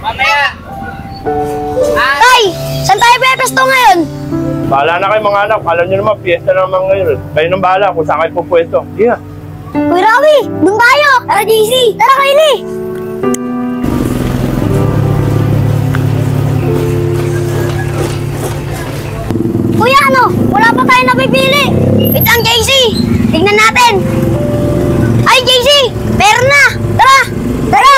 Mamaya! Tay! Saan tayo pepesto ngayon? Bahala na kayo mga anak. Alam nyo naman, fiesta na naman ngayon. Kayo nang bahala kung saan kayo pupwesto. Yeah. Kuya Rawi, doon tayo! Tara, JC! Tara, Kylie! Kuya, ano? Wala pa tayo napipili. Wait lang, JC! Tignan natin! Ay, JC! Meron na! Tara! Tara!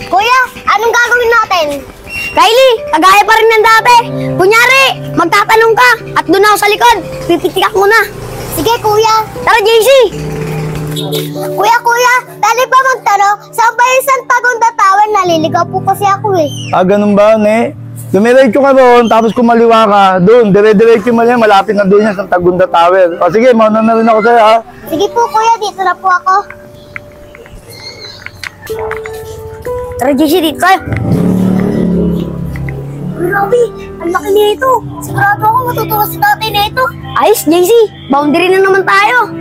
Kuya, anong gagawin natin? Kylie, kagaya pa rin ng dati. Kunyari, magtatanong ka at doon ako sa likod. Pipitikak mo na. Sige, kuya. Tara, JC! Kuya, dali ba magtanong? Saan ba yung San Tagunda Tower? Naliligaw po kasi ako eh. Ganun ba, ne? Dumiretso ka doon, tapos kumaliwa ka. Doon, dire-diretso mo yan. Malapit na doon yan sa Tagunda Tower. O sige, mauna na rin ako sa'yo, ha? Sige po, kuya. Dito na po ako. Tara, JC, dito tayo. Grabe, ang laki na ito. Sigurado ako matutuwa si tatay na ito. Ayos, JC. Boundary na naman tayo.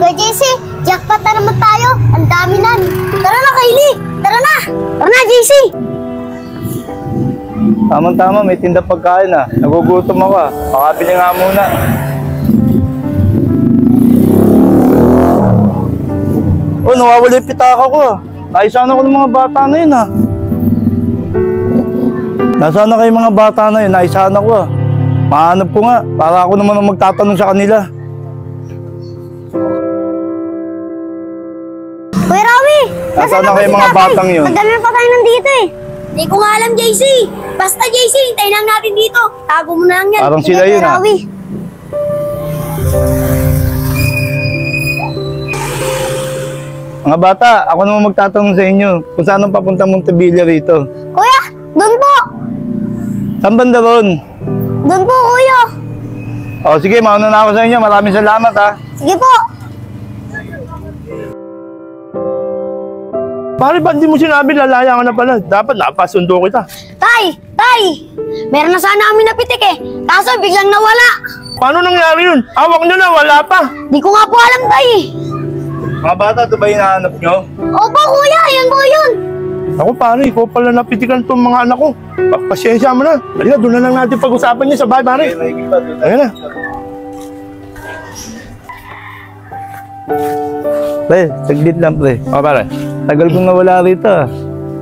Kuya JC, jackpot na naman tayo. Ang dami nan. Tara na, Kylie. Tara na. Tara na, JC. Tama-tama, may tinda pagkain, ha? Nagugutom ako, ha? Pakabili nga muna. Nawawala yung pitaka ko, ha? Naisana ko ng mga bata na yun, ha? Nasaan na kayo mga bata na yun? Naisana ko, ha? Mahanap ko nga, para ako naman ang magtatanong sa kanila. Kuya Rawi, nasaan na kayo mga batang yun? Madami pa tayo nandito eh. Hindi ko nga alam, JC. Basta JC, hintayin lang natin dito. Tago mo na lang yan. Parang sila yun, ha? Mga bata, ako naman magtatanong sa inyo kung saan ang papunta Montevilla rito. Kuya, doon po. Saan banda ron? Doon po, kuya. O sige, mauna na ako sa inyo. Maraming salamat, ha? Sige po. Pare, ba't di mo sinabi lalaya ka na pala? Dapat napasundo kita. Tay! Meron na sana kami napitik eh. Kaso biglang nawala. Paano nangyari yun? Awak nyo na, wala pa. Di ko nga po alam, tay. Mga bata, ito ba hinahanap nyo? Opo, kuya. Yan po yun. Ako pare, ikaw pala napitikan itong mga anak ko. Pasyensya mo na. Halika, doon na lang natin pag-usapan niya sa bahay, pare. Ayan na. Pre, saglit lang, pre. O, pare. Tagal kong nawala rito, ha?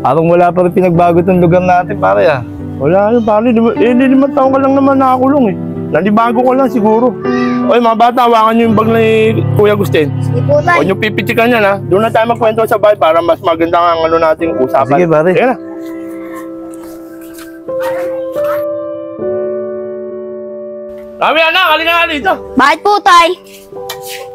Parang wala pa rin pinagbago itong lugar natin, pare, ha? Wala yun, pare. 5 taon ka lang naman nakakulong eh. Nalibago ko lang siguro. Oy, mga bata, hawakan nyo yung bag ni Kuya Agustin. Sige po, tay. Huwag nyo pipitikan yan, ha? Doon na tayo magkwento sa bahay para mas maganda ang ano nating usapan. Sige, pare. Sige na. Rami, anak, halika nga dito. Bakit po, tay?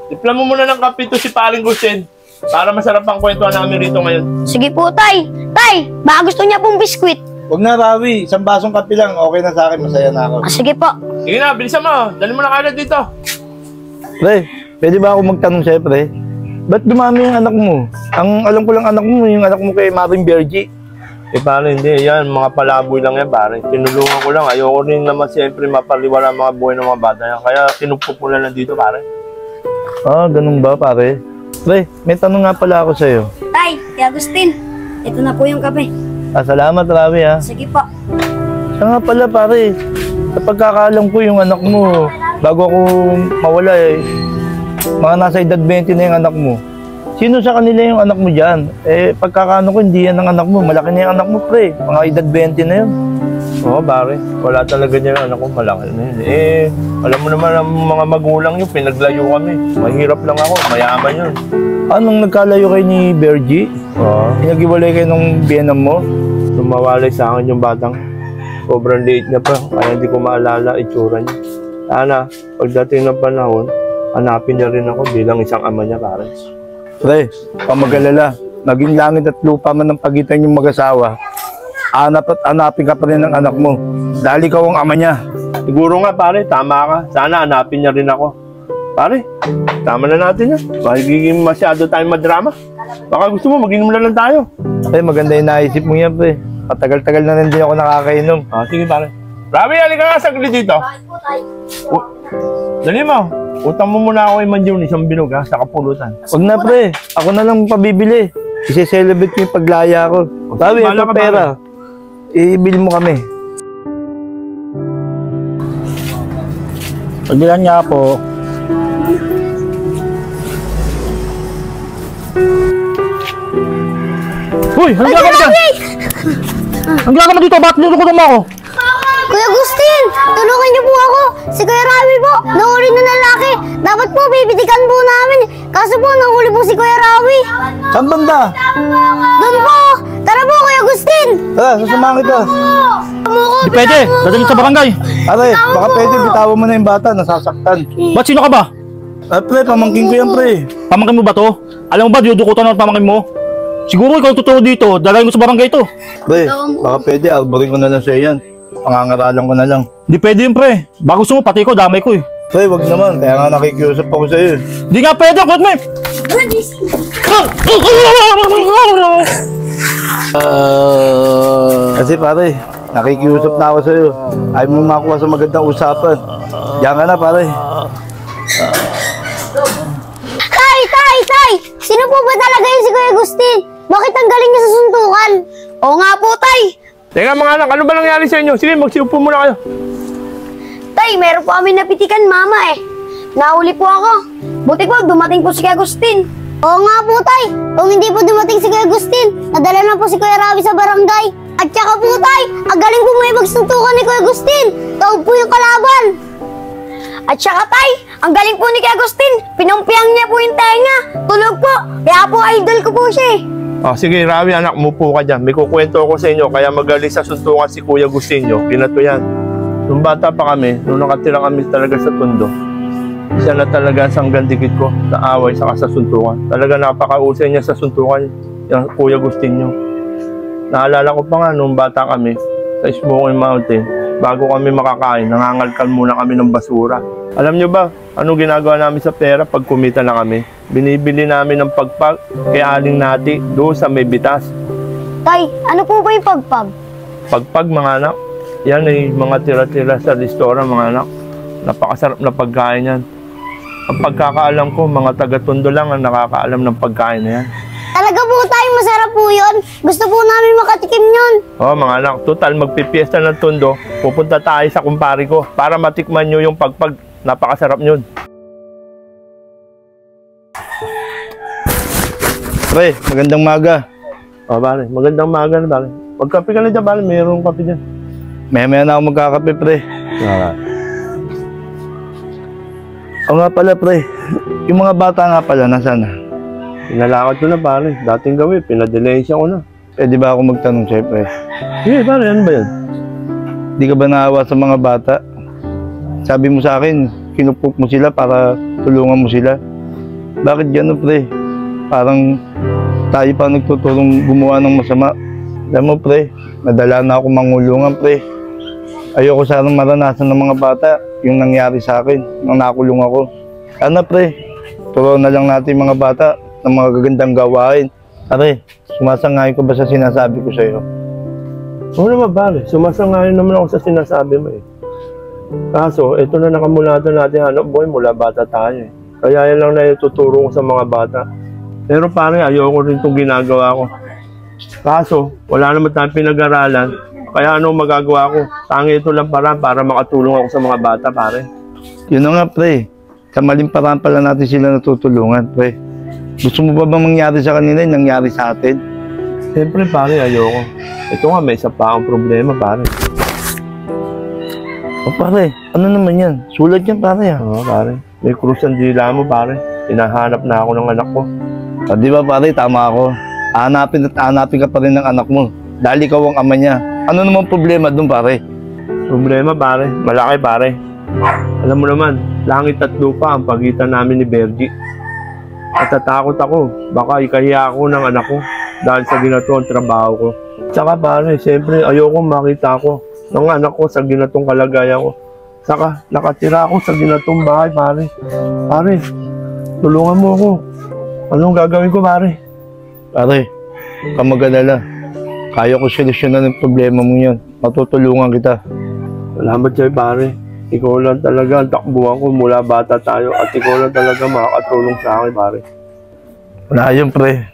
Tipla mo muna ng kape to si Paring Agustin para masarap ang kwentuhan namin rito ngayon. Sige po, tay. Tay, baka gusto niya pong biskwit. Huwag na, Rawi. Isang basong kape lang. Okay na sa akin. Masaya na ako. Sige po. Sige na, bilisan mo. Dali mo na kagad dito. Pre, pwede ba ako magtanong sa'yo, pre? Ba't dumami yung anak mo? Ang alam ko lang anak mo, yung anak mo kay Maring Bergie. Eh pare, hindi. Yan, mga palaboy lang yan, pare. Tinulungan ko lang. Ayoko rin naman siyempre mapaliwala ang mga buhay ng mga bata yan. Kaya tinupo ko na lang dito, pare. Ganun ba, pare? Pre, may tanong nga pala ako sa'yo. Tay, Kuya Agustin, ito na po yung kape. Salamat, Rawi, ha? Sige po. Siya nga pala, pare. Sa pagkakaalam ko, yung anak mo, bago ako mawala mga nasa edad 20 na yung anak mo. Sino sa kanila yung anak mo dyan? Pagkakaano ko, hindi yan ang anak mo. Malaki na yung anak mo, pre. Mga edad 20 na yun. Oo, pare. Wala talaga niya yung anak ko. Malaki na yun. Alam mo naman ang mga magulang niyo, pinaglayo kami. Mahirap lang ako. Mayaman yun. Anong nagkalayo kayo ni Bergie? Oo. Pinag-iwalay kayo nung biyenan mo? Tumawalay sa akin yung batang. Sobrang liit niya pa. Kaya hindi ko maalala itsura niya. Sana, pagdating ng panahon, hanapin niya rin ako bilang isang ama niya, pare. Pre, pamagalala. Naging langit at lupa man ang pagitan yung mag-asawa. Hanapin ka pa rin ng anak mo. Dahil ikaw ang ama niya. Siguro nga, pare. Tama ka. Sana hanapin niya rin ako. Pare, tama na natin yan. Magiging masyado tayong madrama. Baka gusto mo, mag-inom na lang tayo. Maganda yung naisip mo yan, pre. Patagal-tagal na rin din ako nakakainom. Sige, pare. Rabi, halika nga saglit dito. Dali mo. Utang mo muna ako kay Manjun, isang binog, ha, sa kapulutan. Huwag na, pre. Ako na lang pabibili. isi-celebrate ko yung paglaya ko. Sabi, Bahala ito ka, pera. Ibili mo kami. Pagbilan niya po. Hoy! Anong gagawin ka? Anong gagawin dito? Bakit nilukutan mo ako? Kuya Agustin, tulungan niyo po ako. Si Kuya Rawi po, nahuli na lalaki. Dapat po bibitikan po namin. Kaso po, nahuli po si Kuya Rawi. Saan banda? Doon po. Tara po, Kuya Agustin. Tara, sasamahan kita. Hindi pwede. Dadalhin sa barangay. Pare, baka pwede bitawan mo na yung bata, nasasaktan. Ba't sino ka ba? Pre, pamangkin ko yan, pre. Pamangkin mo ba to? Alam mo ba, diudukutan ng pamangkin mo? Siguro ikaw totoo dito. Dalahin mo sa barangay ito. Pre, baka pwede, alborin ko na lang sa'yo yan. Pangangaralan ko na lang. Hindi pwede yun, pre. Baka gusto mo, pati ko, damay ko eh. Pre, wag naman. Kaya nga nakikiusap ako sa'yo. Hindi nga pwede, kulit mo eh. Kasi pare, nakikiusap na ako sa'yo. Ayaw mo makuha sa magandang usapan. Diyan ka na, pare. Tay! Sino po ba talaga yun si Kuya Agustin? Bakit ang galing niya sa suntukan? Oo nga po, Tay. Teka mga anak, ano ba nangyari sa inyo? Sige, magsiupo muna kayo. Tay, meron po kami napitikan, Mama eh. Nahuli po ako. Buti po, dumating po si Kuya Agustin. Oo nga po, Tay. Kung hindi po dumating si Kuya Agustin, nadala na po si Kuya Rawi sa barangay. At saka po, Tay, ang galing po may magsuntukan ni Kuya Agustin. Taog po yung kalaban. At saka, Tay, ang galing po ni Kuya Agustin. Pinumpiang niya po yung tenga. Tulog po. Kaya po, idol ko po siya eh. Oh, sige, Rawi, anak, mupo ka dyan. May kukwento ako sa inyo, kaya magaling sa suntukan si Kuya Agustinio. Pinato yan. Nung bata pa kami, nung nakatira kami talaga sa Tondo, siya na talaga ang gandikit ko sa away saka sa suntukan. Talaga napakausay niya sa suntukan, yung Kuya Agustinio. Naalala ko pa nga, nung bata kami, sa Smoky Mountain, bago kami makakain, nangangalkal muna kami ng basura. Alam nyo ba, anong ginagawa namin sa pera pag kumita na kami? Binibili namin ng pagpag kay Aling Nati doon sa may bitas. Tay, ano po ba yung pagpag? Pagpag mga anak, yan ay mga tira-tira sa restaurant mga anak. Napakasarap na pagkain yan. Ang pagkakaalam ko, mga taga-Tondo lang ang nakakaalam ng pagkain na yan. Talaga po, Tay, masarap po yun. Gusto po namin makatikim yun. Oh mga anak, total magpipiesta ng Tondo, pupunta tayo sa kumpari ko para matikman nyo yung pagpag. Napakasarap yun. Pre, magandang maga. Oh, pare, magandang maga na, pare. Magkape ka na dyan, pare. Mayroong kape dyan. Maya na ako magkakape, pre. O nga pala, pre. Yung mga bata nga pala, nasaan na? Pinalakad ko na, pare. Dating gawin, pinadelensya ko na. Pwede ba ako magtanong sa'yo, pre? Sige, pare, ano ba yan? Di ka ba naawa sa mga bata? Sabi mo sa akin, kinupok mo sila para tulungan mo sila. Bakit gano'n, pre? Parang tayo pa nagtutulong gumawa ng masama. Alam mo, pre, nadala na ako mangulungan, pre. Ayoko sanang maranasan ng mga bata yung nangyari sa akin nang nakulong ako. Sana, pre, turuan na lang natin mga bata ng mga gagandang gawain. Pare, sumasangayon ko ba sa sinasabi ko sa'yo? Oo naman, pare. Sumasangayon naman ako sa sinasabi mo eh. Kaso, ito na nakamulatan natin hanap buhay mula bata tayo eh. Kaya yan lang na ituturo ko sa mga bata. Pero pare, ayoko rin itong ginagawa ko. Kaso, wala naman tayong pinag-aralan. Kaya ano magagawa ko? Tangi ito lang para makatulong ako sa mga bata, pare. Yun na nga, pre. Sa maling paraan pala natin sila natutulungan, pre. Gusto mo ba bang mangyari sa kanila yung nangyari sa atin? Siyempre, pare, ayoko. Ito nga, may isa pa akong problema, pare. O pare, ano naman yan? Sulat yan, pare. Oo, pare. May krus ang dila mo, pare. Hinahanap na ako ng anak ko. O, di ba, pare, tama ako. Hanapin at hanapin ka pa rin ng anak mo. Dahil ikaw ang ama niya. Ano naman problema dun, pare? Problema, pare. Malaki, pare. Alam mo naman, langit at lupa ang pagitan namin ni Bergie. Natatakot ako. Baka ikahiya ako ng anak ko dahil sa ginatong trabaho ko. Tsaka, pare, siyempre, ayoko makita ko ng anak ko sa ginatong kalagayan ko. Saka, nakatira ako sa ginatong bahay, pare. Pare, tulungan mo ako. Anong gagawin ko, pare? Pare, kamagalala. Kaya ko solusyonan ng problema mo yan. Matutulungan kita. Salamat sa'yo, pare. Ikaw lang talaga ang takbuhan ko mula bata tayo at ikaw lang talaga makakatulong sa akin, pare. Wala yun, pre.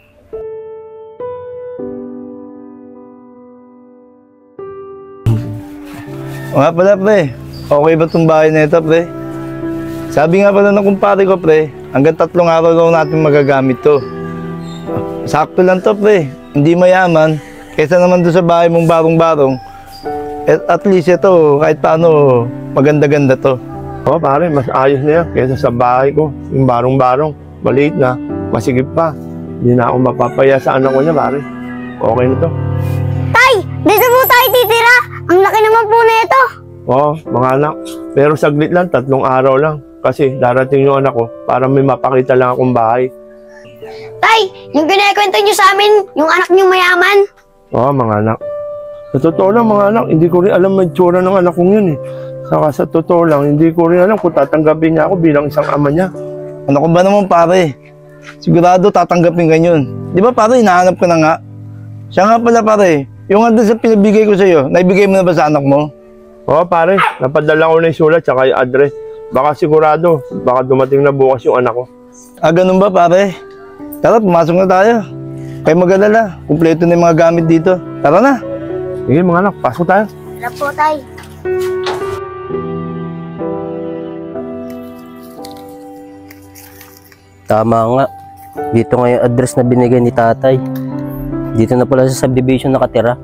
O nga pala, pre. Okay ba itong bahay na ito, pre? Sabi nga pala ng kumpare ko, pre, hanggang 3 araw daw natin magagamit to. Sakto lang to, pre. Hindi mayaman. Kaysa naman doon sa bahay mong barong-barong. At least ito, kahit paano, maganda-ganda to. Oo pare, mas ayos na yan kaysa sa bahay ko. Yung barong-barong, maliit na, masigip pa. Hindi na ako mapapaya sa anak ko niya pare. Okay na to. Tay, dito po tayo titira. Ang laki naman po na ito. Oo, mga anak. Pero saglit lang, 3 araw lang. Kasi darating yung anak ko para may mapakita lang akong bahay. Tay, yung kinakwento nyo sa amin, yung anak nyo mayaman. Oo, mga anak. Sa totoo lang, mga anak, hindi ko rin alam may tsura ng anak kong yun eh. Saka sa totoo lang, hindi ko rin alam kung tatanggapin niya ako bilang isang ama niya. Ano ko ba naman, pare? Sigurado tatanggapin ka yun. Di ba, pare, hinahanap ko na nga? Siya nga pala, pare. Yung andun sa pinabigay ko sa'yo, naibigay mo na ba sa anak mo? Oo, pare. Napadala ko na yung sulat tsaka yung address. Baka sigurado, baka dumating na bukas yung anak ko. Ah, ganun ba, pare? Tara, pumasok na tayo. Kayo mag-alala. Kumpleto na yung mga gamit dito. Tara na. Sige, mga anak, pasok tayo. Tara po, tay. Tama nga. Dito nga yung address na binigay ni tatay. Dito na pala sa subdivision nakatira.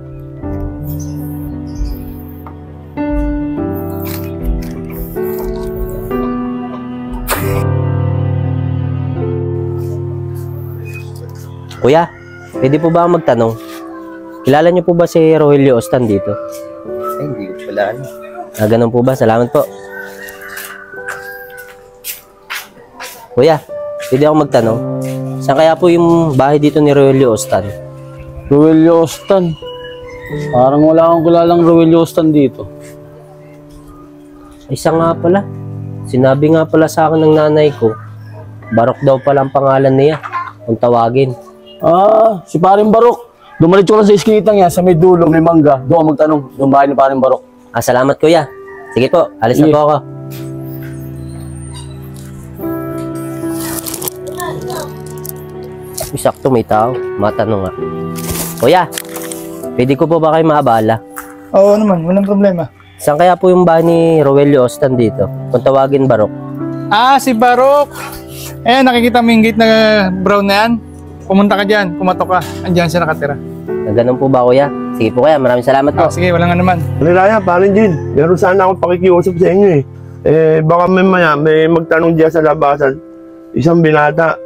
Kuya, pwede po ba magtanong? Kilala niyo po ba si Rogelio Ostan dito? Ay, hindi ko pala ano. Ah, ganun po ba? Salamat po. Kuya, pwede ako magtanong? Saan kaya po yung bahay dito ni Rogelio Ostan? Rogelio Ostan. Parang wala akong kilalang Rogelio Ostan dito. Isa nga pala. Sinabi nga pala sa akin ng nanay ko, Barok daw pala ang pangalan niya kung tawagin. Ah, si Paring Barok. Dumalit ko lang sa iskinitang yan, sa may dulo, may mangga. Doon ako magtanong, doon bahay ni Paring Barok. Ah, salamat kuya. Sige po, alis na Sige. po ako. Sakto may tao, matanong nga. Kuya, pwede ko po ba kayo maabala? Oo naman, walang problema. Saan kaya po yung bahay ni Rogelio Ostan dito? Kung tawagin Barok. Ah, si Barok. Eh, nakikita mo yung gate na brown na yan? Pumunta ka dyan, kumatok ka. Andiyan siya nakatira. Na ganun po ba kuya? Sige po kuya, maraming salamat po. Ah, sige, walang naman. Raya, parin din. Meron sana akong pakikiusap sa inyo eh. Baka may magtanong diyan sa labasan. Isang binata.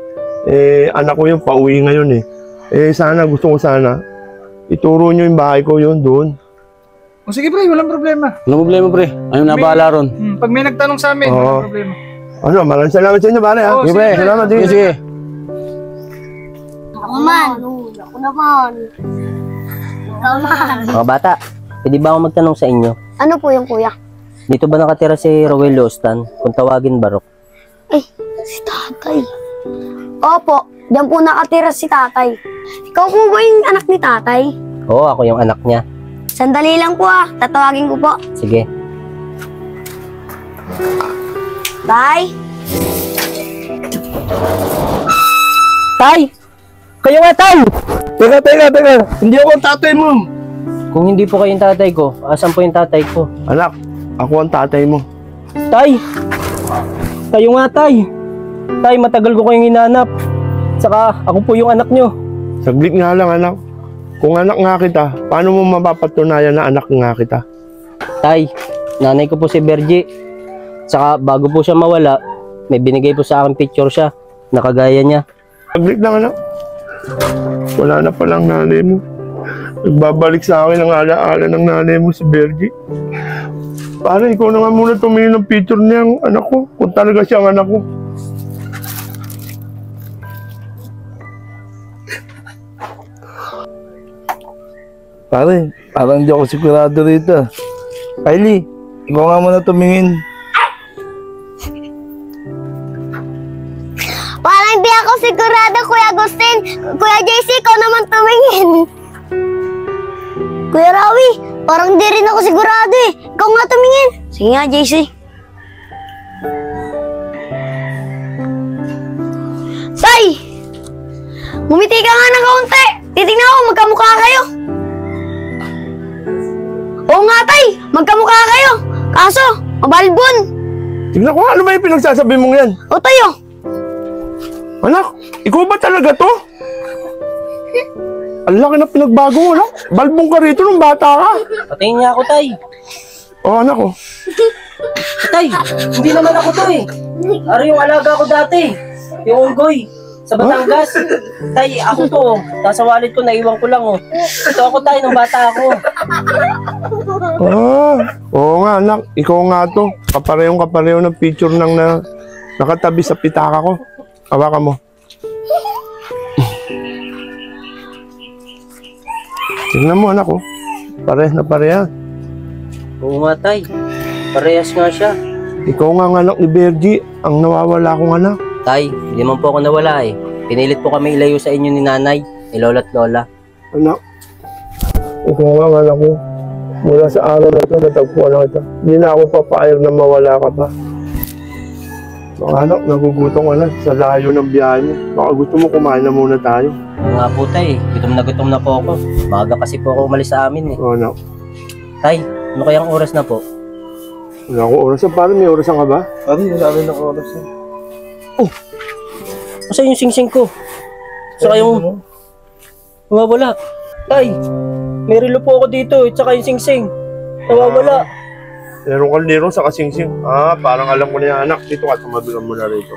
Anak ko yung pauwi ngayon eh. Sana, gusto ko sana. Ituro nyo yung bahay ko yun doon. O sige pre, walang problema. Walang problema pre, ayun na bahala ron. Pag may nagtanong sa amin, Oo. walang problema. Ano, maraming salamat sa inyo, pare ha. Oo, Sige, sige, pre, pre. salamat. Sige, sige. Ako naman. Ako naman. Naman. Mga bata, pwede ba ako magtanong sa inyo? Ano po yung kuya? Dito ba nakatira si Rogelio Ostan kung tawagin Barok? Eh, si tatay. Opo, diyan po nakatira si tatay. Ikaw po ba yung anak ni tatay? Oo, ako yung anak niya. Sandali lang po tatawagin ko po. Sige. Tay? Tay! Kayo nga, Tay! Teka. Hindi ako ang tatay mo. Kung hindi po kayong tatay ko, asan po yung tatay ko? Anak, ako ang tatay mo. Tay! Kayo nga, Tay! Tay, matagal ko kayong hinanap. Saka, ako po yung anak nyo. Saglit nga lang, anak. Kung anak nga kita, paano mo mapapatunayan na anak nga kita? Tay, nanay ko po si Bergie. Saka, bago po siya mawala, may binigay po sa akin picture siya. Nakagaya niya. Saglit lang, anak. Wala na palang nanay mo. Nagbabalik sa akin ang alaala ng nanay mo si Bergie. Para ikaw na nga muna tumingin ng picture niyang anak ko. Kung talaga siya ang anak ko. Pare, parang hindi ako sigurado rito. Kylie, ikaw nga muna tumingin. Parang hindi ako sigurado, Kuya Agustin. Kuya JC, ikaw naman tumingin. Kuya Rawi, parang di rin ako sigurado eh. Ikaw nga tumingin. Sige nga, JC. Tay! Bumiti ka nga ng kaunti. Titignan ko, magkamukha kayo. Oo nga, Tay. Magkamukha kayo. Aso, mabalbon. Tignan ko, ano ba yung pinagsasabi mong yan? O tayo. Anak, ikaw ba talaga to? Ang laki na pinagbago mo, anak. Balbong ka rito nung bata ka. Patingin niya ako, tay. Oh, anak ko. Tay, hindi naman ako to eh. Ano yung alaga ko dati? Yung unggoy. Sa Batangas. Tay, ako to. Nasa wallet ko, naiwan ko lang oh. Ito ako, tay, nung bata ako. Ah, oo nga, anak. Ikaw nga to. Kaparehong ng picture ng nakatabi sa pitaka ko. Hawakan mo. Tingnan mo, anak ko. Parehas na parehas. Oo nga, tay. Parehas nga siya. Ikaw nga ang anak ni Bergie, ang nawawala kong anak. Tay, hindi man po ako nawala eh. Pinilit po kami ilayo sa inyo ni nanay, ni lola at lola. Anak, ikaw nga ang anak ko. Mula sa araw na ito, natagpuan na kita. Hindi na ako papayag na mawala ka pa. Mga anak, nagugutom ka na sa layo ng biyahe mo. Baka gusto mo kumain na muna tayo. Oo nga po, tay. Gutom na po ako. Maaga kasi po ako umalis sa amin eh. Oo, anak. Tay, ano kayang oras na po? Wala akong orasan. Parang may orasan ka ba? Pare, wala rin ng oras eh. Masa yung sing-sing ko? Saka yung... Nawawala. Tay, may relo po ako dito eh. Tsaka yung sing-sing. Nawawala. Meron kang liro sa kasingsing. Ah, parang alam ko na yan, anak. Dito ka, tumabigan mo na rito.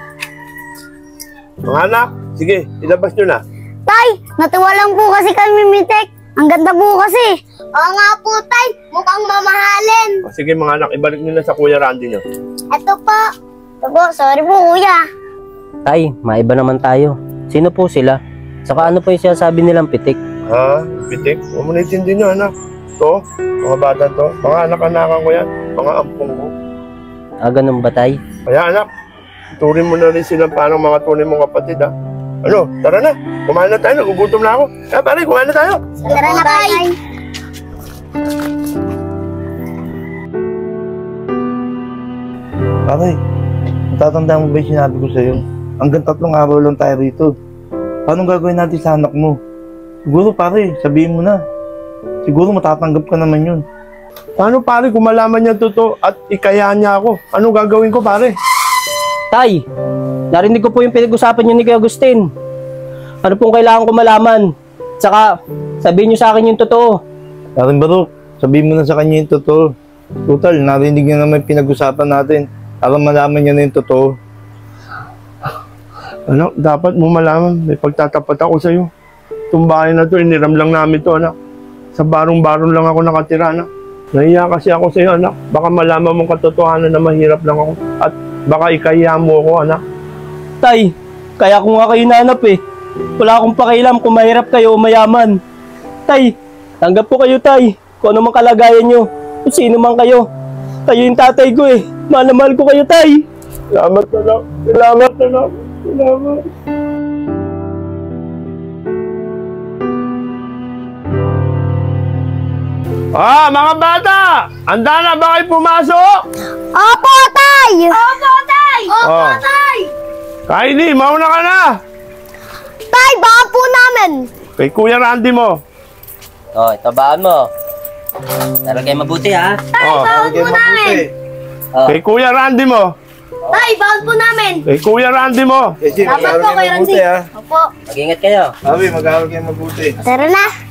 Mga anak, sige, ilabas nyo na. Tay, natuwa lang po kasi kami, Mitek. Ang ganda po kasi. Oo nga po, Tay. Mukhang mamahalin. O, sige mga anak, ibalik nyo na sa Kuya Randy nyo. Ito po. Ito po, sorry po, kuya. Tay, maiba naman tayo. Sino po sila? Saka ano po yung sinasabi nilang pitik? Ha? Pitik? Huwag mo naitindi nyo, anak. To, mga bata to, mga anak-anakan ko yan. Mga ampong ko. Ah, ganun ba, tay? Kaya anak, turin mo na rin sila parang mga tunay mong kapatid, ha? Ano, tara na. Kumain na tayo, nagugutom na ako. Kaya pare, kumain na tayo. Tara na, Tay. Pare, natatandaan mo ba yung sinabi ko sa'yo? Hanggang 3 araw lang tayo rito. Paano gagawin natin sa anak mo? Siguro pare, sabihin mo na. Siguro matatanggap ka naman yun. Paano pare kung malaman niya totoo at ikayahan niya ako? Ano gagawin ko pare? Tay, narinig ko po yung pinag-usapan niyo ni Kuya Agustin. Ano pong kailangan ko malaman? Saka, sabihin niyo sa akin yung totoo. Paring Barok, sabihin mo na sa kanya yung totoo. Total, narinig niya naman yung pinag-usapan natin. Para malaman niya na yung totoo. Anak, dapat mo malaman. May pagtatapat ako sa'yo. Itong bahay na to, iniram lang namin to, anak. Sa barong-barong lang ako nakatira, anak. Nahiya kasi ako sa'yo, anak. Baka malaman mong katotohanan na mahirap lang ako. At baka ikahiya mo ako, anak. Tay, kaya ko nga kayo nanap eh. Wala akong pakialam kung mahirap kayo o mayaman. Tay, tanggap po kayo, tay. Kung ano mang kalagayan nyo. Kung sino man kayo. Kayo yung tatay ko eh. Mahal na mahal ko kayo, tay. Salamat, anak. Salamat, anak. Salamat. Ah, mga bata! Handa na ba kayo pumasok? Opo, Tay! Opo, Tay! Opo, Oh. Tay! Kylie, mauna ka na! Tay, baka po namin! Kay Kuya Randy mo. Oh, itabaan mo. Tara kayo mabuti ha. Oh. Bawal po namin! Oh. Kay Kuya Randy mo. Tay, bawal po namin! Kay Kuya Randy mo. Jesse, Dapat po kayo, Randy. Opo. Mag-ingat kayo. Sabi, mag-aaral kayo mabuti. Tara na!